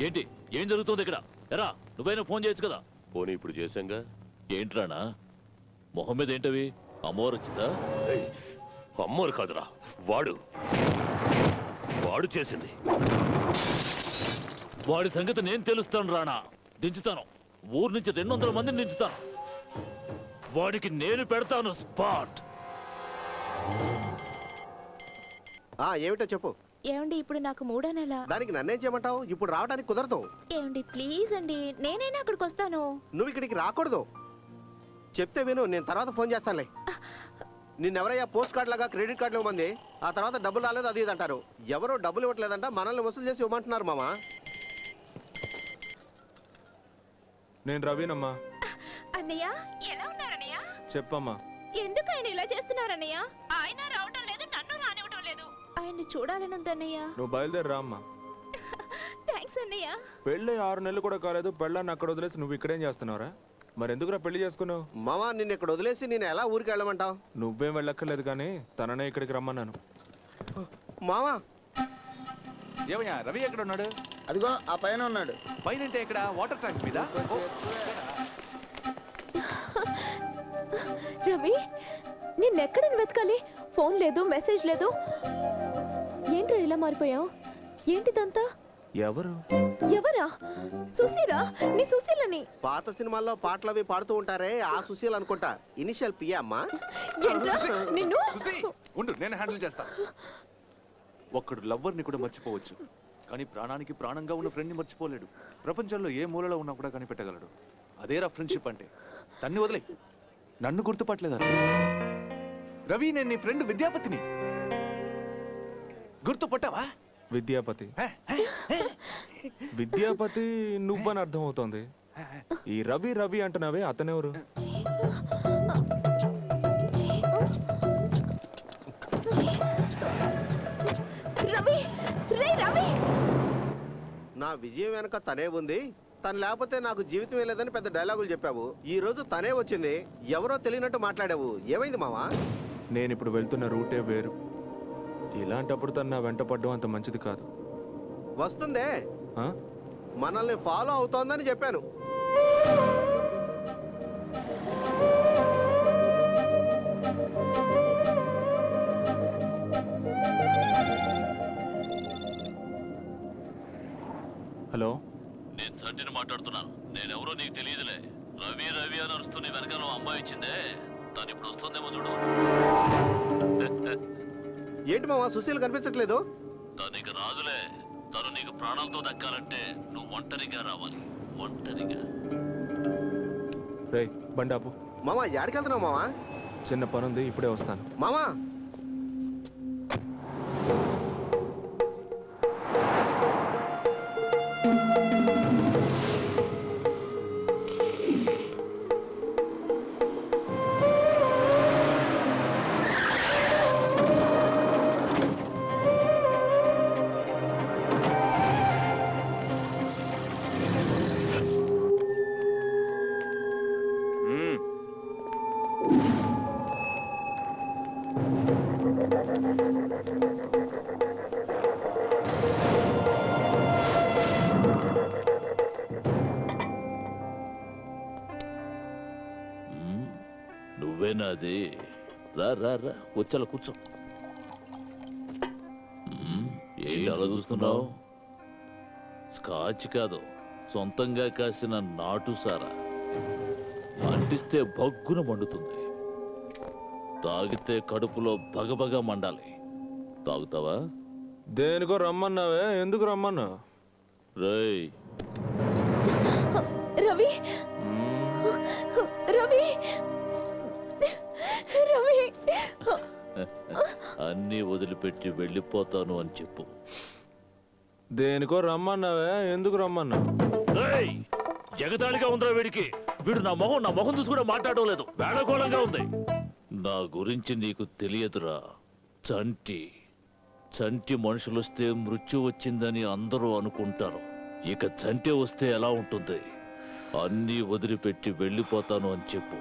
ఏంటి ఏం జరుగుతుంది ఇక్కడ? ఎరా నువ్వైనా ఫోన్ చేయొచ్చు కదా. పోనీ ఇప్పుడు చేశాంగా. ఏంట్రానా మొహం మీద ఏంటవి? అమ్మవారు వచ్చిందా? అమ్మవారు కాదురా, వాడు చేసింది. వాడి సంగతి నేను తెలుస్తాను రానా. దించుతాను, ఊరు నుంచి 200 మందిని దించుతాను. వాడికి నేను పెడతాను స్పాట్. ఏమిటో చెప్పు. ఏమండి ఇప్పుడు నాకు 3వ నెల. దానికి నన్నేం చేయమంటావు? ఇప్పుడు రావడానికి కుదరదు. ఏమండి ప్లీజ్ అండి, నేనైనా అక్కడికి వస్తాను. నువ్వు ఇక్కడికి రాకూడదు. చెప్తే విను, నేను తర్వాత ఫోన్ చేస్తానులే. నిన్నెవరయ్యా పోస్ట్ కార్డు లాగా క్రెడిట్ కార్డులు ఇవ్వమంది, ఆ తర్వాత డబ్బులు రాలేదు అది ఇది అంటారు. ఎవరో డబ్బులు ఇవ్వట్లేదంట, మనల్ని వసూలు చేసి ఇవ్వమంటున్నారు మామా. నేను రవినమ్మా. అన్నయ్య ఎలా ఉన్నారన్నయ్య? చెప్పమ్మా. ఎందుకు ఆయన ఇలా చేస్తున్నారన్నయ్య? ఆయన రావటం లేదు, నన్ను రానివ్వటం లేదు. ఆయన్ని చూడాలని ఉందన్నయ్య. నువ్వు బయలుదేరి రా అమ్మా. థ్యాంక్స్ అన్నయ్య. పెళ్ళి 6 నెలలు కూడా కాలేదు, పెళ్ళాన్ని అక్కడ వదిలేసి నువ్వు ఇక్కడేం చేస్తున్నావురా? మరి ఎందుకురా పెళ్లి చేసుకున్నావు? మామా నిన్ను ఇక్కడ వదిలేసి నేను ఎలా ఊరికి వెళ్ళమంటావు? నువ్వేం వెళ్ళక్కర్లేదు కానీ తననే ఇక్కడికి రమ్మన్నాను. మామా ఏమయ్యా రవి ఎక్కడ ఉన్నాడు? అదిగో ఆ పైన ఉన్నాడు. పైన అంటే ఇక్కడ వాటర్ ట్యాంక్ మీద. రవి నిన్నెక్కడ వెతకాలి? ఫోన్ లేదు, మెసేజ్ లేదు. ఏంట్రా ఇలా మారిపోయావు? ఏంటిదంతా? ఎవరు? ఎవరా? సుశీరా? నీ సుశీలని. పాత సినిమాల్లో పాటలు అవి పాడుతూ ఉంటారే, ఆ సుశీల్ అనుకుంటా. ఇనిషియల్ పి అమ్మా. నిన్ను ఉండు, నేను హ్యాండిల్ చేస్తా. ఒక్కడు లవ్వర్ని కూడా మర్చిపోవచ్చు, కానీ ప్రాణానికి ప్రాణంగా ఉన్న ఫ్రెండ్ని మర్చిపోలేడు. ప్రపంచంలో ఏ మూలలో ఉన్నా కూడా కనిపెట్టగలడు. అదేరా ఫ్రెండ్షిప్ అంటే. తన్ని వదిలే, నన్ను గుర్తుపట్టలేదా రవి? నేను నీ ఫ్రెండ్ విద్యాపతిని. గుర్తుపట్టావా? విద్యాపతి. విద్యాపతి నువ్వని అర్థం అవుతోంది. ఈ రవి రవి అంటున్నావే, అతనెవరు? రవి రే రవి. నా విజయం వెనక తనే ఉంది, తను లేకపోతే నాకు జీవితం లేదని పెద్ద డైలాగులు చెప్పావు. ఈ రోజు తనే వచ్చింది, ఎవరో తెలియనట్టు మాట్లాడావు. ఏమైంది మావా? నేను ఇప్పుడు వెళ్తున్న రూటే వేరు. ఇలాంటప్పుడు తను నా వెంట పడ్డం అంత మంచిది కాదు. వస్తుందే, మనల్ని ఫాలో అవుతోందని చెప్పాను. హలో, నేను చంటిని మాట్లాడుతున్నాను. నేనెవరో నీకు తెలియదులే. రవి రవి అని అరుస్తూ నీ వెనకాల అమ్మాయి వచ్చిందే, తను ఇప్పుడు వస్తుందేమో చూడు. ఏంటి మావా సుశీల్ కనిపించట్లేదు? తనకి రాదులే. తను నీకు ప్రాణాలతో దక్కాలంటే నువ్వు ఒంటరిగా రావాలి, ఒంటరిగా. రేయ్ బండాపు. మామా ఎక్కడికి వెళ్తున్నావు మావా? చిన్న పనుంది, ఇప్పుడే వస్తాను. మామా నువ్వేనా అది? రా రా రా, వచ్చాల కూర్చో. ఏంటి అలా చూస్తున్నావు? స్కాచ్ కాదు, సొంతంగా కాసిన నాటు సారా. అంటిస్తే బగ్గున మండుతుంది, తాగితే కడుపులో బగబగా మండాలి. తాగుతావా? దేనికో రమ్మన్నావే, ఎందుకు రమ్మన్నా? రేయ్ రవి రవి రవి, అన్నీ వదిలిపెట్టి వెళ్ళిపోతాను అని చెప్పు. దేనికో రమ్మన్నావే, ఎందుకు రమ్మన్నా? ఎగతాళిగా ఉందిరా వీడికి. వీడు నా మొహం చూసి కూడా మాట్లాడడం లేదు, వేళకోళంగా ఉంది. నా గురించి నీకు తెలియదురా చంటి. చంటి మనుషులు వస్తే మృత్యు వచ్చిందని అందరూ అనుకుంటారు. ఇక చంటి వస్తే ఎలా ఉంటుంది? అన్నీ వదిలిపెట్టి వెళ్ళిపోతాను అని చెప్పు.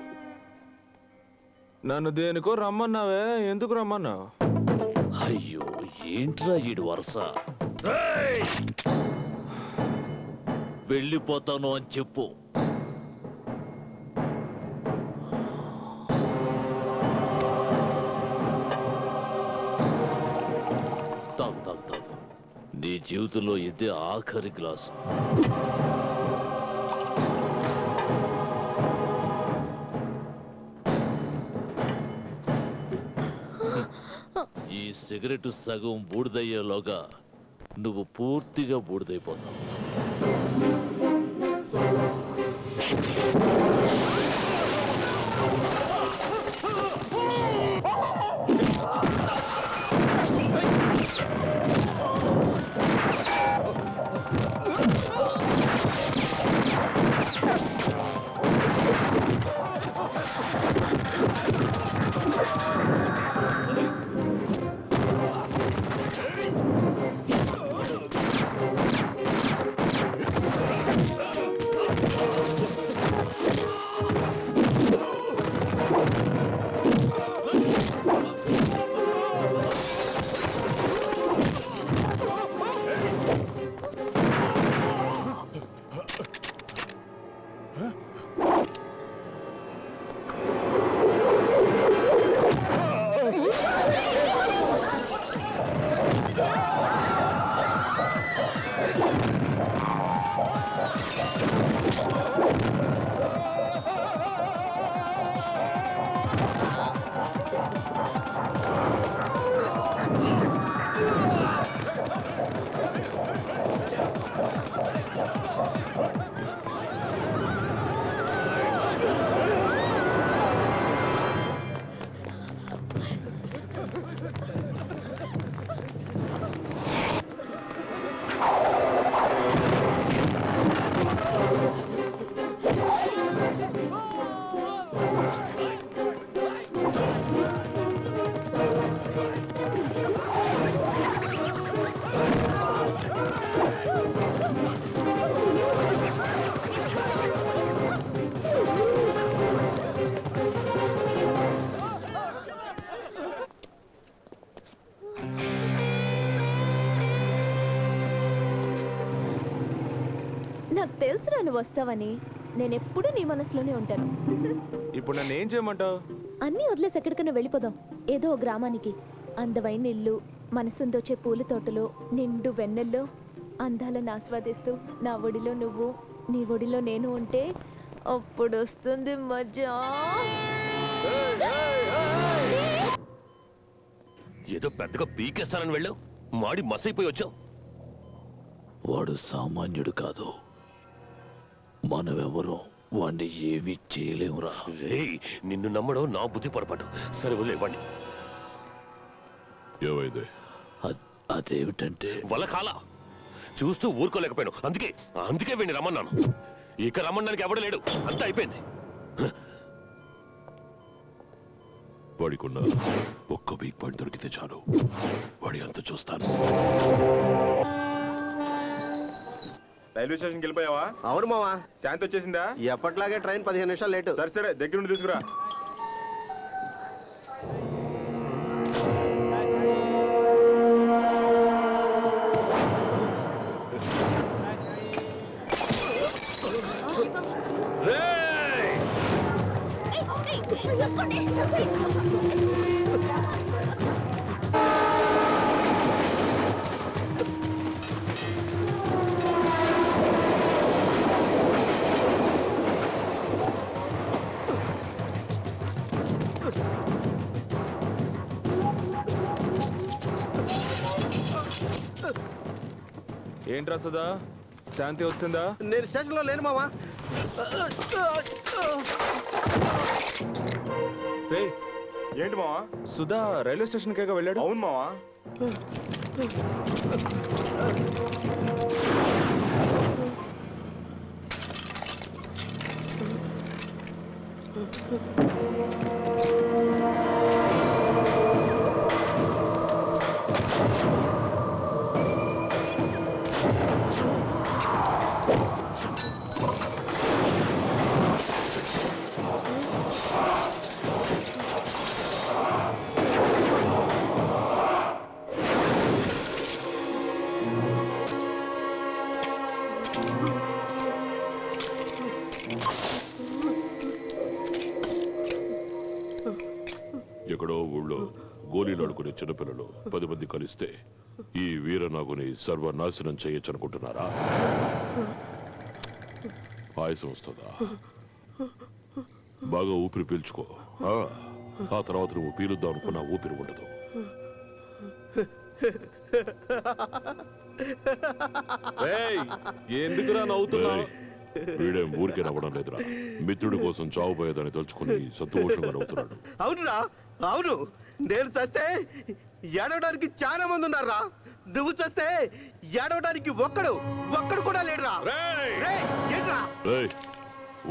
నన్ను దేనికో రమ్మన్నావే, ఎందుకు రమ్మన్నా? అయ్యో ఏంట్రా ఈడు వరుస? వెళ్ళిపోతాను అని చెప్పు. తాగు తాగు తాగు. నీ జీవితంలో ఇదే ఆఖరి గ్లాసు. ఈ సిగరెట్ సగం బూడిదయ్యేలోగా నువ్వు పూర్తిగా బూడిదైపోతావు. నాకు తెలుసురా నువ్వు వస్తావని. నేనెప్పుడు నీ మనసులోనే ఉంటాను. ఇప్పుడు నన్ను ఏం చేయమంటావు? అన్నీ వదిలేసి ఎక్కడికైనా వెళ్ళిపోదాం. ఏదో ఓ గ్రామానికి. అందమైన ఇల్లు, మనసుందోచే పూల తోటలో, నిండు వెన్నెల్లో అందాలను ఆస్వాదిస్తూ నా ఒడిలో నువ్వు, నీ ఒడిలో నేను ఉంటే అప్పుడు వస్తుంది మజా. ఏదో పెద్దగా పీకేస్తానని వెళ్ళావు, మాడి మసైపోయి వచ్చావు. వాడు సామాన్యుడు కాదు. మనమెవరో వాణ్ణి ఏమీ చేయలేమురా. రేయ్, నిన్ను నమ్మడం నా బుద్ధి పొరపాటు. సరే వదిలేవాడిని. ఏమైంది? అదేమిటంటే వలకాల చూస్తూ ఊరుకోలేకపోయాను. అందుకే వీడిని రమ్మన్నాను. ఇక రమ్మడానికి ఎవడు లేడు, అంతా అయిపోయింది. వాడికున్న ఒక్క వీక్ పాయింట్ దొరికితే చాలు, వాడి అంత చూస్తాను. రైల్వే స్టేషన్కి వెళ్ళిపోయావా? అవును మావా, శాంతి వచ్చేసిందా? ఎప్పట్లాగే ట్రైన్ 15 నిమిషాలు లేటు. సరే సరే, దగ్గర నుండి తీసుకురా. ఏంట్రా సుధా, శాంతి వచ్చిందా? నేను స్టేషన్లో లేను మావా. ఏంటి మావా? సుధా రైల్వే స్టేషన్ కేగా వెళ్ళాడు. అవును మావా. గోళీలు ఆడుకునే చిన్నపిల్లలు 10 మంది కలిస్తే ఈ వీరనాగుని సర్వనాశనం చేయొచ్చనుకుంటున్నారా? ఆయాసం వస్తుందా? బాగా ఊపిరి పీల్చుకో. ఆ తర్వాత నువ్వు పీలుద్దాం అనుకున్నా ఊపిరి ఉండదు. ఎందుకురా నవ్వుతున్నావు? వీడేం ఊరికే నవ్వడం లేదురా, మిత్రుడి కోసం చావుపోయేదని తలుచుకుని సంతోషంగా నవ్వుతున్నాడు. అవునురా, అవును. నేను చస్తే ఏడవడానికి చాలా మంది ఉన్నారా. నువ్వు చస్తే ఏడవడానికి ఒక్కడు కూడా లేడురా. ఏంట్రా?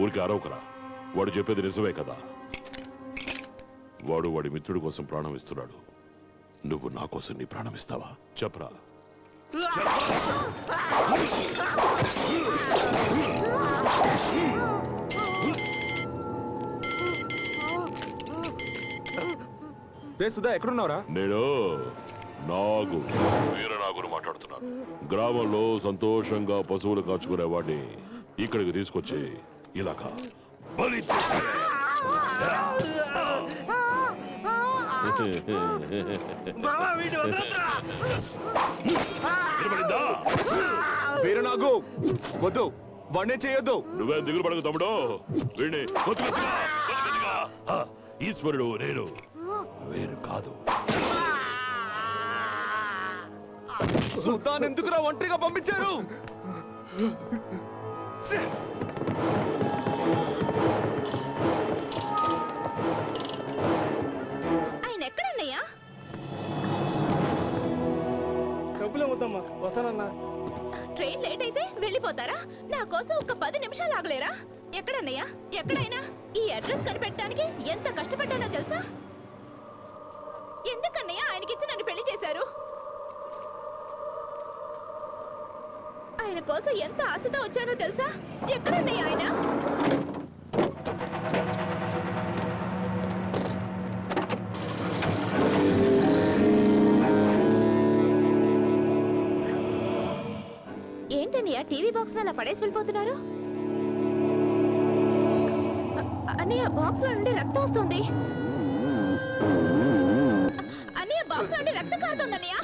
ఊరికి అరవకరా, వాడు చెప్పేది నిజమే కదా. వాడు వాడి మిత్రుడి కోసం ప్రాణం ఇస్తున్నాడు. నువ్వు నా కోసం నీ ప్రాణం ఇస్తావా? చెప్పరా. రే సుధా, ఎక్కడున్నావురా? నేను వీరనాగును మాట్లాడుతున్నాను. గ్రామంలో సంతోషంగా పశువులు కాచుకునే వాడిని ఇక్కడికి తీసుకొచ్చి ఇలాగా బలి వీరనాగు వద్దు, వాడినే చేయొద్దు. నువ్వే దిగులు పడకు తమ్ముడు. వీడిని ఈశ్వరుడు నేను వేరు కాదు. సుల్తాన్ ఎందుకురా ఒంటరిగా పంపించారు? ఆయన ఎక్కడన్నయ్యా? ట్రైన్ లేట్ అయితే వెళ్ళిపోతారా? నా కోసం ఒక 10 నిమిషాలు ఆగలేరా? ఎక్కడన్నయ్యా? ఎక్కడైనా ఈ అడ్రస్ కనిపెట్టడానికి ఎంత కష్టపడ్డానో తెలుసా? ఎందుకన్నయ్యా ఆయనకిచ్చి నన్ను పెళ్లి చేశారు? ఆయన కోసం ఎంత ఆశతో వచ్చానో తెలుసా? ఎక్కడన్నయ్యా ఆయన? ఏంటన్నయ్య టీవీ బాక్స్ అలా పడేసి వెళ్ళిపోతున్నారు? అన్నయ్య బాక్స్ లో నుండి రక్తం వస్తుంది. అన్నయ్య బాక్స్ లో నుండి రక్తం కారుతుంది అన్నయ్య.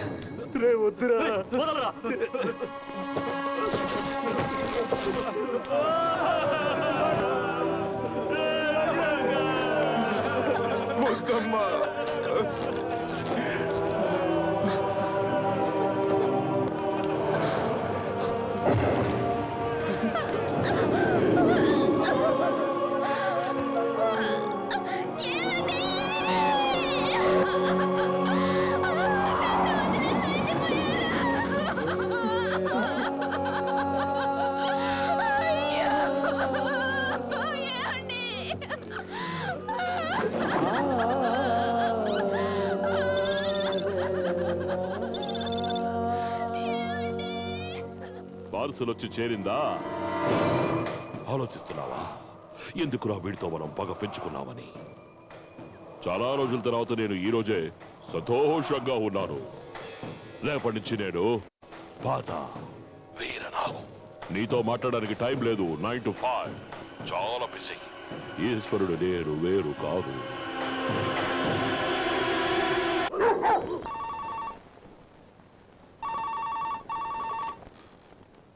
పార్సల్ వచ్చి చేరిందా? ఆలోచిస్తున్నావా ఎందుకురా వీడితో మనం పగ పెంచుకున్నామని? చాలా రోజుల తర్వాత నేను ఈ రోజే సంతోషంగా ఉన్నాను. రేపటి నుంచి నేను పాత వీరనాగు. నీతో మాట్లాడడానికి టైం లేదు. 9 to 5 చాలా బిజీ. ఈశ్వరుడు నేను వేరు కాదు.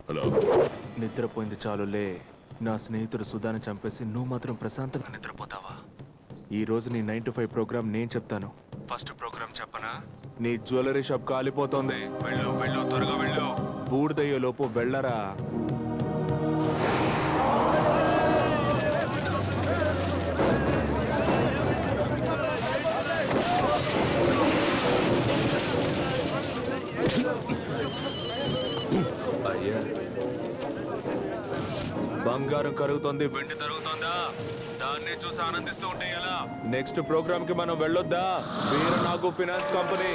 హలో, నిద్రపోయింది చాలులే. నా స్నేహితుడు సుధాని చంపేసి నువ్వు మాత్రం ప్రశాంతంగా నిద్రపోతావా? ఈ రోజు నీ 9 to 5 ప్రోగ్రామ్ నేను చెప్తాను. ఫస్ట్ ప్రోగ్రామ్ చెప్పనా? నీ జ్యువెలరీ షాప్ కాలిపోతోంది. వెళ్ళు వెళ్ళు, త్వరగా వెళ్ళు. బూడిదయ్యే లోపు వెళ్ళరా. బంగారం కరుగుతోంది, వెండి తరుగుతోందా? దాన్ని చూసి ఆనందిస్తూ ఉంటే ఎలా? నెక్స్ట్ ప్రోగ్రామ్ కి మనం వెళ్ళొద్దా? Veeranagu finance company.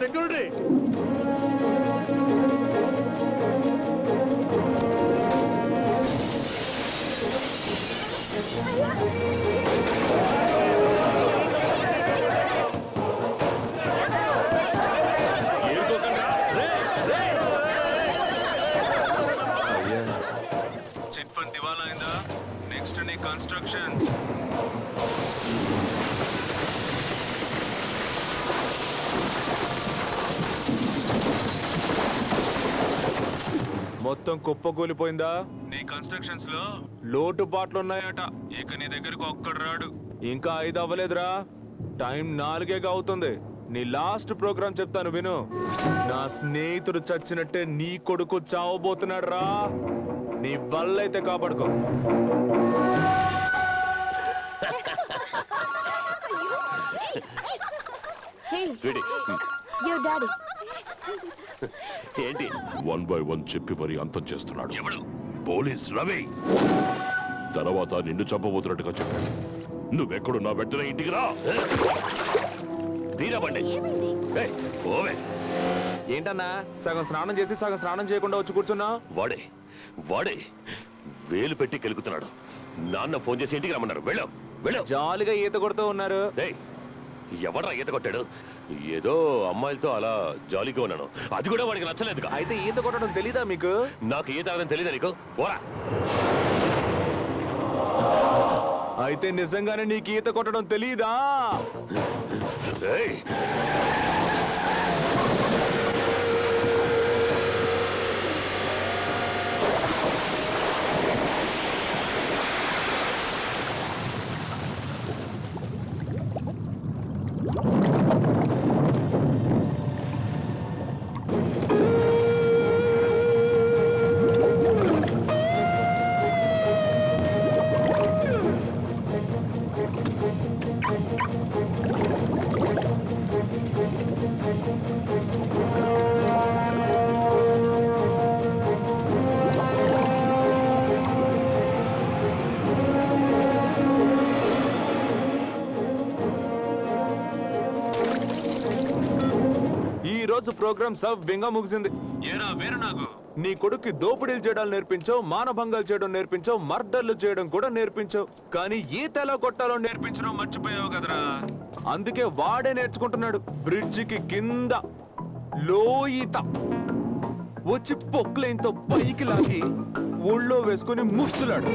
Security, chit fund దివాలా అయిందా? నెక్స్ట్ నీ కన్స్ట్రక్షన్స్. మొత్తం కుప్పకూలిపోయిందా? నీ కన్స్ట్రక్షన్స్ లో లోటుపాట్లు ఉన్నాయట. ఇక నీ దగ్గరకు ఒక్కడు రాడు. ఇంకా 5 అవ్వలేదురా, టైం 4 అవుతుంది. నీ లాస్ట్ ప్రోగ్రామ్ చెప్తాను విను. నా స్నేహితుడు చచ్చినట్టే నీ కొడుకు చావబోతున్నాడు రా. నీ వల్లైతే కాపాడుకో. ఏంటి 1 by 1 చెప్పి మరి అంతం చేస్తున్నాడు. ఎవడు? పోలీస్ రవి. తర్వాత నిన్ను చంపబోతున్నట్టుగా చెప్పాడు. నువ్వెక్కడున్నా వెంటనే ఇంటికి రా. తీరబండి. ఏంటన్నా సగం స్నానం చేసి సగం స్నానం చేయకుండా వచ్చి కూర్చున్నా? వాడే వేలు పెట్టి కెలుకుతున్నాడు. నాన్న ఫోన్ చేసి ఇంటికి రమ్మన్నారు. వెళ్ళు. జాలిగా ఈత కొడుతూ ఉన్నారు. ఎవడ్రా ఈత కొట్టాడు? ఏదో అమ్మాయిలతో అలా జాలీగా ఉన్నాను. అది కూడా వాడికి నచ్చలేదుగా. అయితే ఈత కొట్టడం తెలీదా మీకు? నాకు ఈత ఆడడం తెలీదా నీకు? పోరా. అయితే నిజంగానే నీకు ఈత కొట్టడం తెలీదా? ప్రోగ్రామ్ సవ్యంగా ముగిసింది. ఏరా వేరు నాకు నీ కొడుక్కి దోపిడీలు చేయడాలు నేర్పించావు, మానభంగాలు చేయడం నేర్పించావు, మర్డర్లు చేయడం కూడా నేర్పించావు. కానీ ఈత ఎలా కొట్టాలో నేర్పించడం మర్చిపోయావు కదరా. అందుకే వాడే నేర్చుకుంటున్నాడు. బ్రిడ్జికి కింద లోఈత వచ్చి పొక్లైన్తో పైకి లాగి ఊళ్ళో వేసుకుని ముస్తున్నాడు.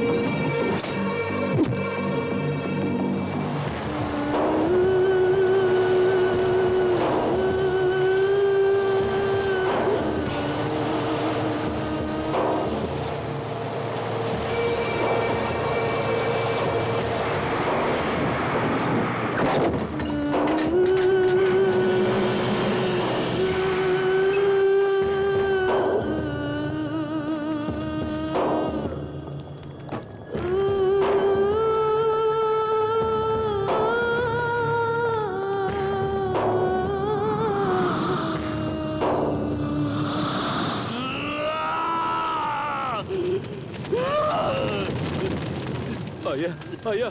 అయ్యా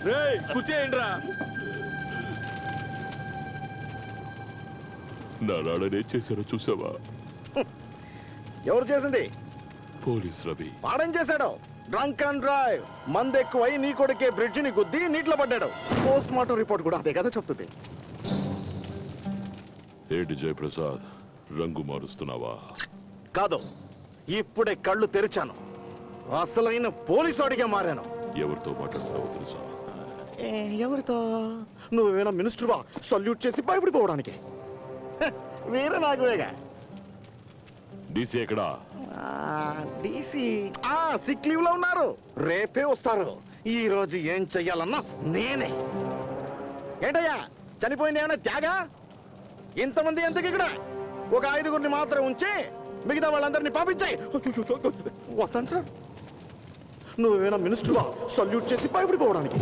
రే కూర్చేయండిరా. నా నాడనే చేశారో చూసావా? ఎవరు చేసింది? పోలీస్ రవి. వాడేం చేశాడు? Drunk and drive. మందు ఎక్కువై నీ కొడుకే బ్రిడ్జిని గుద్ది నీటిలో పడ్డాడు. పోస్ట్ మార్టం రిపోర్ట్ కూడా అదే కదా చెప్తుంది. ఏంటి జయప్రసాద్, రంగు మారుస్తున్నావా? కాదు, ఇప్పుడే కళ్ళు తెరిచాను. అసలైన పోలీసు వాడిగా మారాను. ఎవరితో మాట్లాడుతున్నావో తెలుసా? ఎవరితో? నువ్వేనా మినిస్టర్వా సల్యూట్ చేసి భయపడిపోవడానికి? వేరే నాకువేగా. డీసీ ఎక్కడా? డీసీ సిక్ లీవ్ లో ఉన్నారు. రేపే వస్తారు. ఈ రోజు ఏం చెయ్యాలన్నా నేనే. ఏంటయ్యా చనిపోయింది ఏమైనా త్యాగా? ఇంతమంది ఎందుకు ఇక్కడ? ఒక 5గురిని మాత్రం ఉంచి మిగతా వాళ్ళందరినీ పంపించాయి. వస్తాను సార్. నువ్వేనా మినిస్టర్వా సల్యూట్ చేసి భయపడిపోవడానికి?